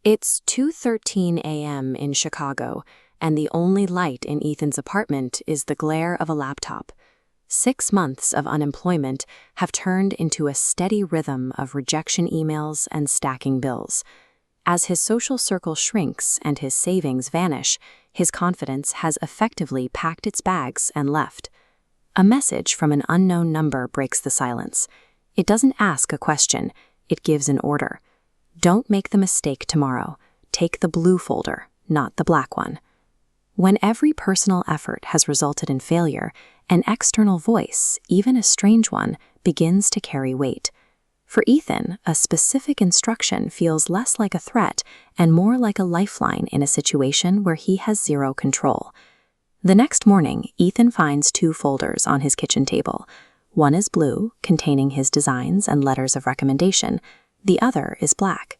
It's 2:13 a.m. in Chicago, and the only light in Ethan's apartment is the glare of a laptop. 6 months of unemployment have turned into a steady rhythm of rejection emails and stacking bills. As his social circle shrinks and his savings vanish, his confidence has effectively packed its bags and left. A message from an unknown number breaks the silence. It doesn't ask a question, it gives an order. Don't make the mistake tomorrow. Take the blue folder, not the black one. When every personal effort has resulted in failure, an external voice, even a strange one, begins to carry weight. For Ethan, a specific instruction feels less like a threat and more like a lifeline in a situation where he has zero control. The next morning, Ethan finds 2 folders on his kitchen table. One is blue, containing his designs and letters of recommendation. The other is black.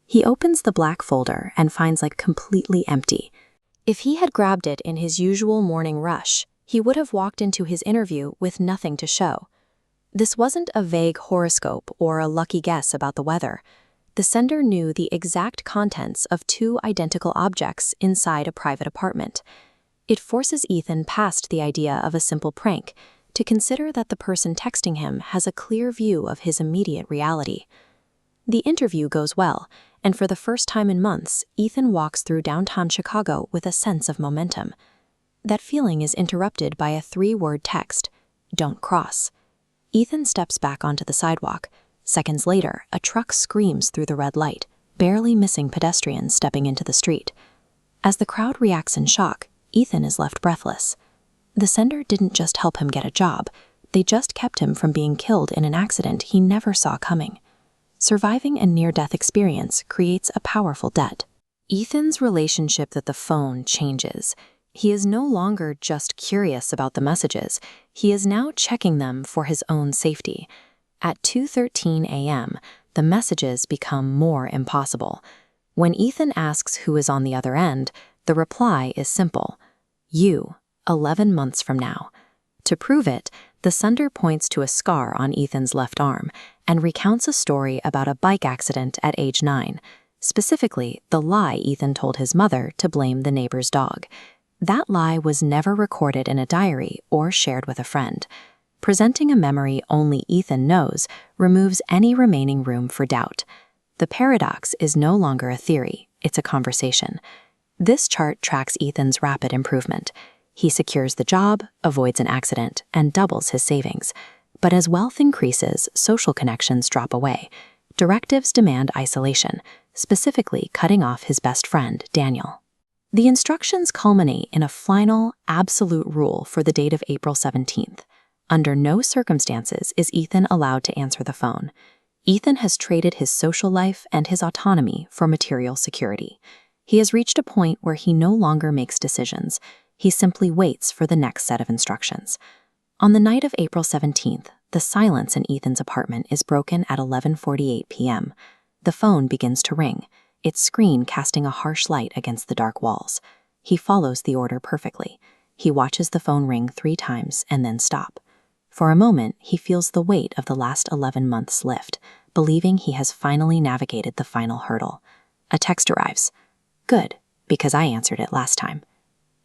He opens the black folder and finds it completely empty. If he had grabbed it in his usual morning rush, he would have walked into his interview with nothing to show. This wasn't a vague horoscope or a lucky guess about the weather. The sender knew the exact contents of 2 identical objects inside a private apartment. It forces Ethan past the idea of a simple prank to consider that the person texting him has a clear view of his immediate reality. The interview goes well, and for the first time in months, Ethan walks through downtown Chicago with a sense of momentum. That feeling is interrupted by a 3-word text, "Don't cross." Ethan steps back onto the sidewalk. Seconds later, a truck screams through the red light, barely missing pedestrians stepping into the street. As the crowd reacts in shock, Ethan is left breathless. The sender didn't just help him get a job, they just kept him from being killed in an accident he never saw coming. Surviving a near-death experience creates a powerful debt. Ethan's relationship with the phone changes. He is no longer just curious about the messages, he is now checking them for his own safety. At 2:13 a.m., the messages become more impossible. When Ethan asks who is on the other end, the reply is simple: "You, 11 months from now." To prove it, the sender points to a scar on Ethan's left arm and recounts a story about a bike accident at age 9, specifically the lie Ethan told his mother to blame the neighbor's dog. That lie was never recorded in a diary or shared with a friend. Presenting a memory only Ethan knows removes any remaining room for doubt. The paradox is no longer a theory, it's a conversation. This chart tracks Ethan's rapid improvement. He secures the job, avoids an accident, and doubles his savings. But as wealth increases, social connections drop away. Directives demand isolation, specifically cutting off his best friend, Daniel. The instructions culminate in a final, absolute rule for the date of April 17th. Under no circumstances is Ethan allowed to answer the phone. Ethan has traded his social life and his autonomy for material security. He has reached a point where he no longer makes decisions. He simply waits for the next set of instructions. On the night of April 17th, the silence in Ethan's apartment is broken at 11:48 p.m. The phone begins to ring, its screen casting a harsh light against the dark walls. He follows the order perfectly. He watches the phone ring 3 times and then stop. For a moment, he feels the weight of the last 11 months lift, believing he has finally navigated the final hurdle. A text arrives. "Good, because I answered it last time."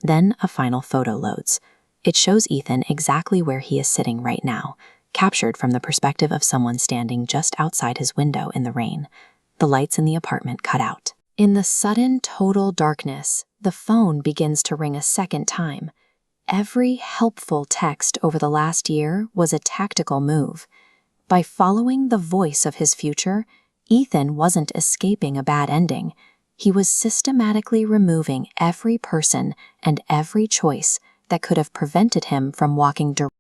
Then a final photo loads. It shows Ethan exactly where he is sitting right now, captured from the perspective of someone standing just outside his window in the rain. The lights in the apartment cut out. In the sudden, total darkness, the phone begins to ring a second time. Every helpful text over the last year was a tactical move. By following the voice of his future, Ethan wasn't escaping a bad ending. He was systematically removing every person and every choice that could have prevented him from walking directly